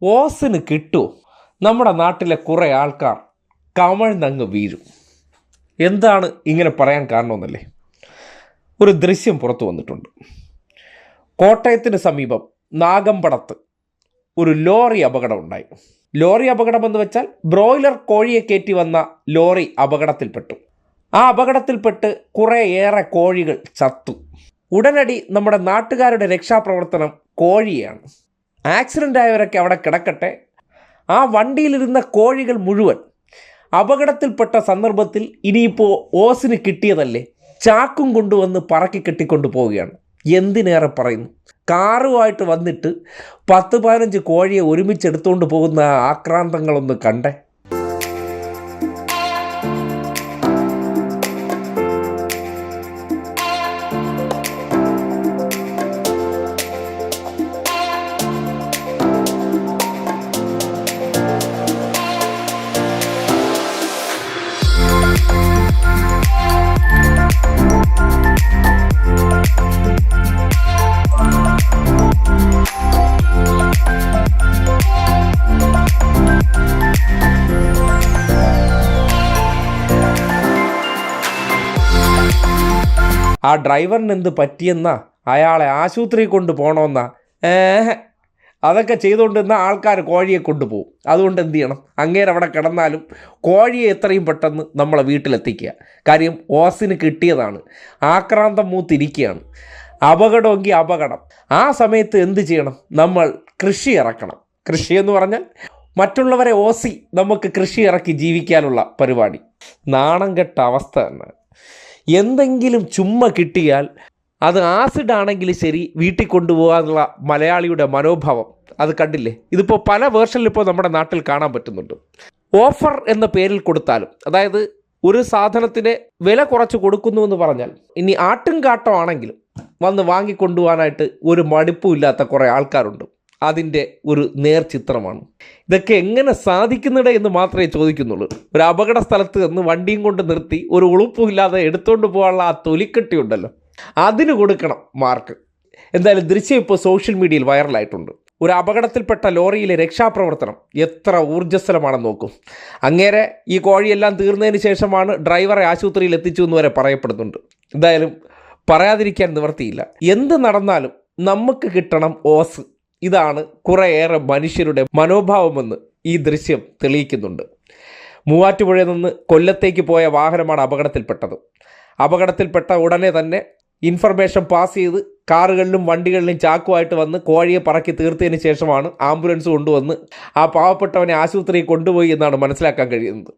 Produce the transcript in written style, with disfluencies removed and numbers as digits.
ഓസിന് കിട്ടുമോ? നമ്മുടെ നാട്ടിലെ കുറേ ആൾക്കാർ കമഴ്ന്നങ്ങ് വീഴും. എന്താണ് ഇങ്ങനെ പറയാൻ കാരണമെന്നല്ലേ? ഒരു ദൃശ്യം പുറത്തു വന്നിട്ടുണ്ട്. കോട്ടയത്തിന് സമീപം നാഗമ്പടത്ത് ഒരു ലോറി അപകടം ഉണ്ടായി. ലോറി അപകടമെന്ന് വെച്ചാൽ ബ്രോയിലർ കോഴിയെ കയറ്റി വന്ന ലോറി അപകടത്തിൽപ്പെട്ടു. ആ അപകടത്തിൽപ്പെട്ട് കുറേയേറെ കോഴികൾ ചത്തു. ഉടനടി നമ്മുടെ നാട്ടുകാരുടെ രക്ഷാപ്രവർത്തനം കോഴിയാണ്. ആക്സിഡൻ്റ് ആയവരൊക്കെ അവിടെ കിടക്കട്ടെ, ആ വണ്ടിയിലിരുന്ന കോഴികൾ മുഴുവൻ അപകടത്തിൽപ്പെട്ട സന്ദർഭത്തിൽ ഇനിയിപ്പോൾ ഓസിന് കിട്ടിയതല്ലേ, ചാക്കും കൊണ്ടുവന്ന് പറക്കി കെട്ടിക്കൊണ്ട് പോവുകയാണ്. എന്തിനേറെ പറയുന്നു, കാറുമായിട്ട് വന്നിട്ട് 10-15 കോഴിയെ ഒരുമിച്ചെടുത്തുകൊണ്ട് പോകുന്ന ആക്രാന്തങ്ങളൊന്ന് കണ്ടേ. ആ ഡ്രൈവറിന് എന്ത് പറ്റിയെന്നാ, അയാളെ ആശുപത്രി കൊണ്ട് പോകണമെന്നാ? അതൊക്കെ ചെയ്തുകൊണ്ടിരുന്ന ആൾക്കാർ കോഴിയെ കൊണ്ടുപോകും. അതുകൊണ്ട് എന്ത് ചെയ്യണം, അങ്ങേരെ അവിടെ കിടന്നാലും കോഴിയെ എത്രയും പെട്ടെന്ന് നമ്മളെ വീട്ടിലെത്തിക്കുക. കാര്യം ഓസിന് കിട്ടിയതാണ്, ആക്രാന്തം മൂത്തിരിക്കുകയാണ്. അപകടമെങ്കിൽ അപകടം. ആ സമയത്ത് എന്ത് ചെയ്യണം, നമ്മൾ കൃഷി ഇറക്കണം. കൃഷിയെന്ന് പറഞ്ഞാൽ മറ്റുള്ളവരെ ഓസി നമുക്ക് കൃഷി ഇറക്കി ജീവിക്കാനുള്ള പരിപാടി. നാണം കെട്ട അവസ്ഥ തന്നെ. എന്തെങ്കിലും ചുമ്മാ കിട്ടിയാൽ അത് ആസിഡ് ആണെങ്കിലും ശരി വീട്ടിൽ കൊണ്ടുപോകാനുള്ള മലയാളിയുടെ മനോഭാവം അത് കണ്ടില്ലേ. ഇതിപ്പോൾ പല വേർഷനിലിപ്പോൾ നമ്മുടെ നാട്ടിൽ കാണാൻ പറ്റുന്നുണ്ട്. ഓഫർ എന്ന പേരിൽ കൊടുത്താലും, അതായത് ഒരു സാധനത്തിന് വില കുറച്ച് കൊടുക്കുന്നു എന്ന് പറഞ്ഞാൽ, ഇനി ആട്ടും കാട്ടം ആണെങ്കിലും വന്ന് വാങ്ങിക്കൊണ്ടുപോകാനായിട്ട് ഒരു മടുപ്പും ഇല്ലാത്ത കുറേ ആൾക്കാരുണ്ട്. അതിൻ്റെ ഒരു നേർചിത്രമാണ് ഇതൊക്കെ. എങ്ങനെ സാധിക്കുന്നിട എന്ന് മാത്രമേ ചോദിക്കുന്നുള്ളൂ. ഒരു അപകട സ്ഥലത്ത് നിന്ന് വണ്ടിയും കൊണ്ട് നിർത്തി ഒരു ഉളുപ്പുമില്ലാതെ എടുത്തുകൊണ്ട് പോകാനുള്ള ആ തൊലിക്കെട്ടി ഉണ്ടല്ലോ, അതിന് കൊടുക്കണം മാർക്ക്. എന്തായാലും ദൃശ്യം ഇപ്പോൾ സോഷ്യൽ മീഡിയയിൽ വൈറലായിട്ടുണ്ട്. ഒരു അപകടത്തിൽപ്പെട്ട ലോറിയിലെ രക്ഷാപ്രവർത്തനം എത്ര ഊർജ്ജസ്വലമാണെന്ന് നോക്കും. അങ്ങേരെ ഈ കോഴിയെല്ലാം തീർന്നതിന് ശേഷമാണ് ഡ്രൈവറെ ആശുപത്രിയിൽ എത്തിച്ചു എന്ന് വരെ പറയപ്പെടുന്നുണ്ട്. എന്തായാലും പറയാതിരിക്കാൻ നിവർത്തിയില്ല. എന്ത് നടന്നാലും നമുക്ക് കിട്ടണം ഓസ്. ഇതാണ് കുറേയേറെ മനുഷ്യരുടെ മനോഭാവമെന്ന് ഈ ദൃശ്യം തെളിയിക്കുന്നുണ്ട്. മൂവാറ്റുപുഴയിൽ നിന്ന് കൊല്ലത്തേക്ക് പോയ വാഹനമാണ് അപകടത്തിൽപ്പെട്ടത്. അപകടത്തിൽപ്പെട്ട ഉടനെ തന്നെ ഇൻഫർമേഷൻ പാസ് ചെയ്ത് കാറുകളിലും വണ്ടികളിലും ചാക്കുമായിട്ട് വന്ന് കോഴിയെ പറക്കി തീർത്തതിന് ശേഷമാണ് ആംബുലൻസ് കൊണ്ടുവന്ന് ആ പാവപ്പെട്ടവനെ ആശുപത്രിയിൽ കൊണ്ടുപോയി എന്നാണ് മനസ്സിലാക്കാൻ കഴിയുന്നത്.